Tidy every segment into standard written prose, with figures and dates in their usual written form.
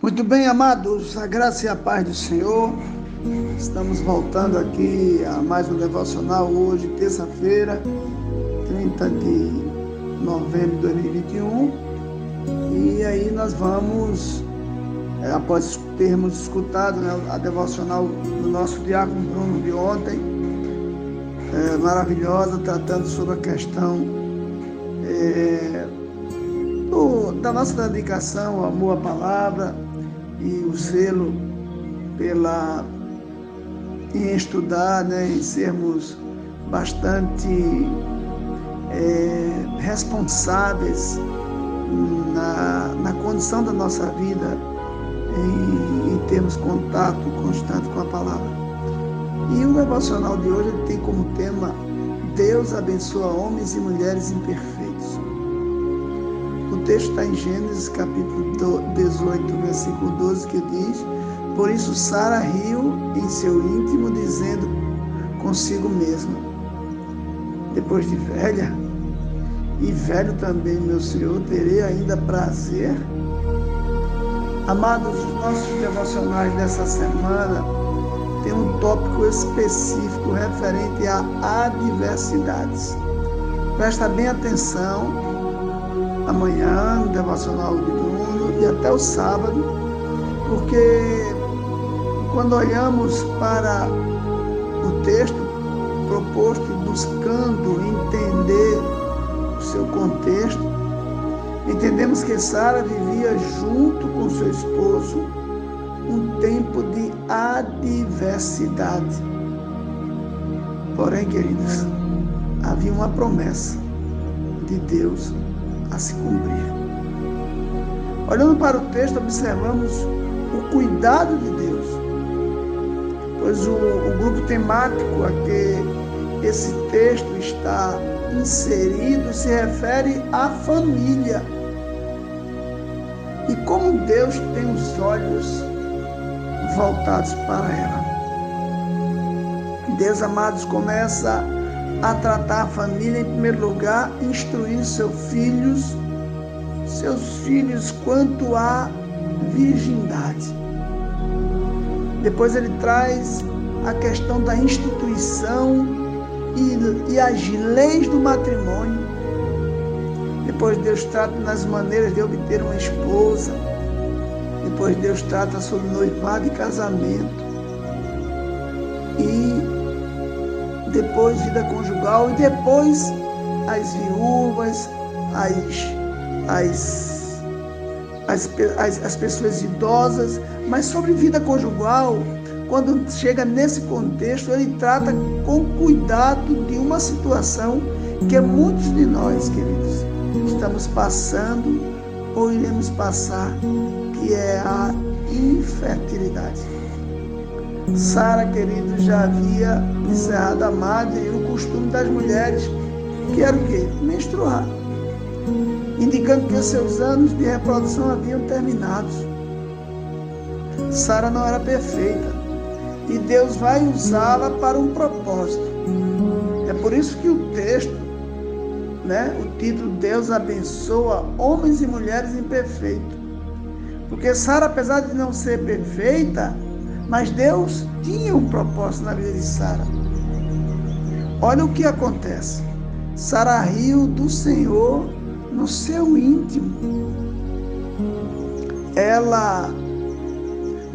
Muito bem, amados, a graça e a paz do Senhor. Estamos voltando aqui a mais um devocional hoje, terça-feira, 30 de novembro de 2021. E aí nós vamos, após termos escutado a devocional do nosso diácono Bruno de ontem, maravilhosa, tratando sobre a questão da nossa dedicação, o amor à palavra e o zelo em estudar, em sermos bastante responsáveis na condição da nossa vida em termos contato constante com a palavra. E o devocional de hoje ele tem como tema: Deus abençoa homens e mulheres imperfeitos. O texto está em Gênesis capítulo 18, versículo 12, que diz: Por isso Sara riu em seu íntimo, dizendo consigo mesma: depois de velha, e velho também meu Senhor, terei ainda prazer? Amados, os nossos devocionais dessa semana tem um tópico específico referente a adversidades. Presta bem atenção. Amanhã, no devocional de Bruno, e até o sábado, porque quando olhamos para o texto proposto e buscando entender o seu contexto, entendemos que Sara vivia junto com seu esposo um tempo de adversidade. Porém, queridos, havia uma promessa de Deus a se cumprir. Olhando para o texto, observamos o cuidado de Deus, pois o grupo temático a que esse texto está inserido se refere à família. E como Deus tem os olhos voltados para ela. Deus, amados, começa a tratar a família em primeiro lugar, instruindo seus filhos quanto à virgindade. Depois ele traz a questão da instituição e as leis do matrimônio. Depois Deus trata nas maneiras de obter uma esposa. Depois Deus trata sobre noivado e casamento. E depois vida conjugal, e depois as viúvas, as pessoas idosas. Mas sobre vida conjugal, quando chega nesse contexto, ele trata com cuidado de uma situação que muitos de nós, queridos, estamos passando ou iremos passar, que é a infertilidade. Sara, querido, já havia encerrado a madre e o costume das mulheres, que era o quê? Menstruar, indicando que seus anos de reprodução haviam terminado. Sara não era perfeita e Deus vai usá-la para um propósito. É por isso que o texto, o título, Deus abençoa homens e mulheres imperfeitos. Porque Sara, apesar de não ser perfeita, mas Deus tinha um propósito na vida de Sara. Olha o que acontece. Sara riu do Senhor no seu íntimo. Ela,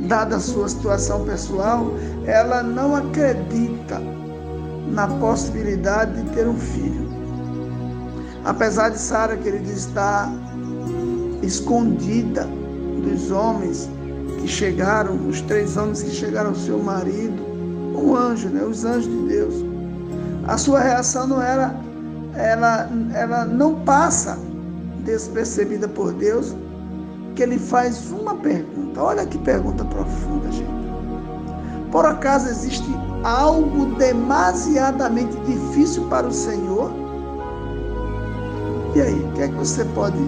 dada a sua situação pessoal, ela não acredita na possibilidade de ter um filho. Apesar de Sara, querido, estar escondida dos homens que chegaram, os 3 homens que chegaram ao seu marido, um anjo, os anjos de Deus. A sua reação não era, ela não passa despercebida por Deus, que ele faz uma pergunta. Olha que pergunta profunda, gente. Por acaso existe algo demasiadamente difícil para o Senhor? E aí, o que é que você pode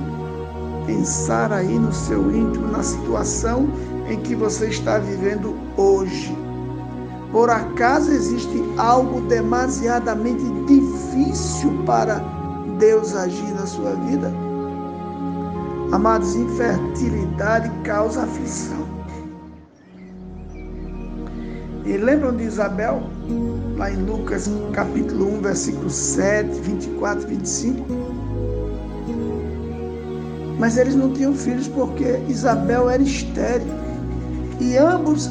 pensar aí no seu íntimo, na situação em que você está vivendo hoje? Por acaso existe algo demasiadamente difícil para Deus agir na sua vida? Amados, infertilidade causa aflição. E lembram de Isabel? Lá em Lucas capítulo 1, versículo 7, 24 e 25. Mas eles não tinham filhos porque Isabel era estéril. E ambos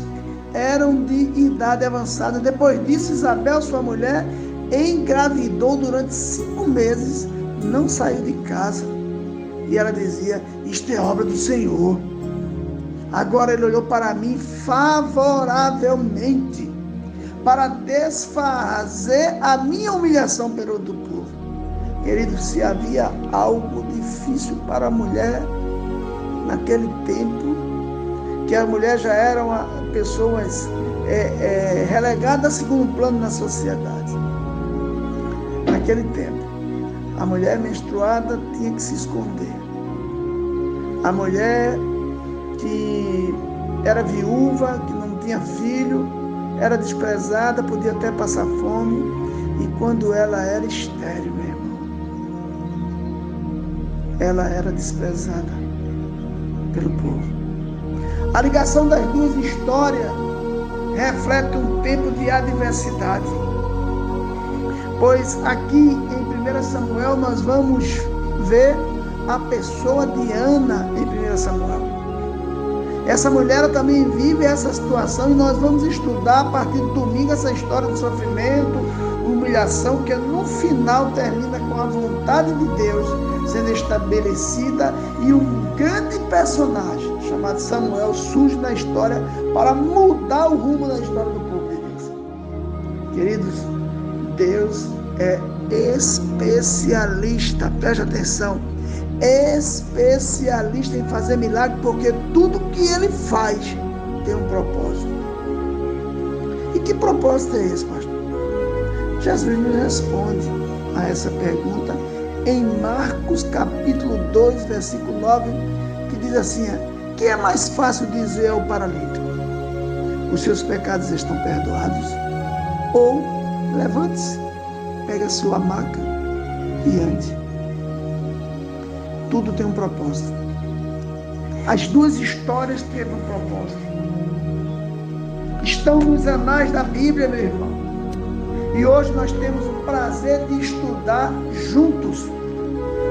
eram de idade avançada. Depois disso, Isabel, sua mulher, engravidou durante 5 meses, não saiu de casa. E ela dizia: isto é obra do Senhor. Agora ele olhou para mim favoravelmente, para desfazer a minha humilhação perante o povo. Querido, se havia algo difícil para a mulher naquele tempo, que a mulher já eram pessoas relegadas a segundo plano na sociedade. Naquele tempo, a mulher menstruada tinha que se esconder. A mulher que era viúva, que não tinha filho, era desprezada, podia até passar fome. E quando ela era estéril, meu irmão, ela era desprezada pelo povo. A ligação das duas histórias reflete um tempo de adversidade. Pois aqui em 1 Samuel nós vamos ver a pessoa de Ana em 1 Samuel. Essa mulher também vive essa situação e nós vamos estudar a partir do domingo essa história de sofrimento, humilhação, que no final termina com a vontade de Deus sendo estabelecida e um grande personagem chamado Samuel surge na história para mudar o rumo da história do povo de Deus. Queridos, Deus é especialista, preste atenção, especialista em fazer milagre, porque tudo que ele faz tem um propósito. E que propósito é esse, pastor? Jesus nos responde a essa pergunta em Marcos capítulo 2, versículo 9, que diz assim: que é mais fácil dizer ao paralítico: os seus pecados estão perdoados? Ou levante-se, pegue a sua maca e ande. Tudo tem um propósito. As duas histórias têm um propósito. Estão nos anais da Bíblia, meu irmão. E hoje nós temos o prazer de estudar juntos.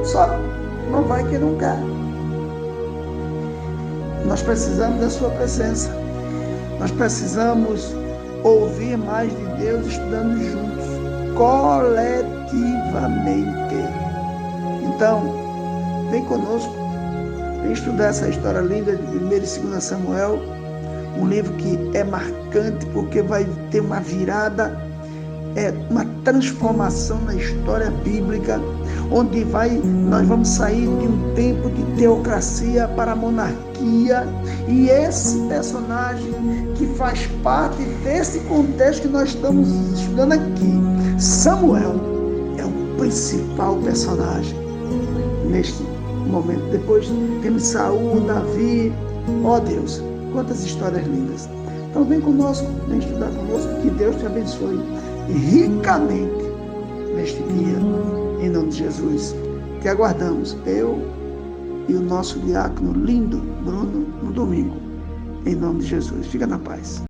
Só não vai quem não quer. Nós precisamos da sua presença. Nós precisamos ouvir mais de Deus estudando juntos, coletivamente. Então, vem conosco, vem estudar essa história linda de 1 e 2 Samuel, um livro que é marcante porque vai ter uma virada, uma transformação na história bíblica, onde nós vamos sair de um tempo de teocracia para a monarquia, e esse personagem que faz parte desse contexto que nós estamos estudando aqui, Samuel, é o principal personagem neste momento. Depois temos Saul, Davi, ó Deus, quantas histórias lindas. Então vem conosco, vem estudar conosco, que Deus te abençoe ricamente neste dia, em nome de Jesus. Te aguardamos, eu e o nosso diácono lindo, Bruno, no domingo, em nome de Jesus. Fica na paz.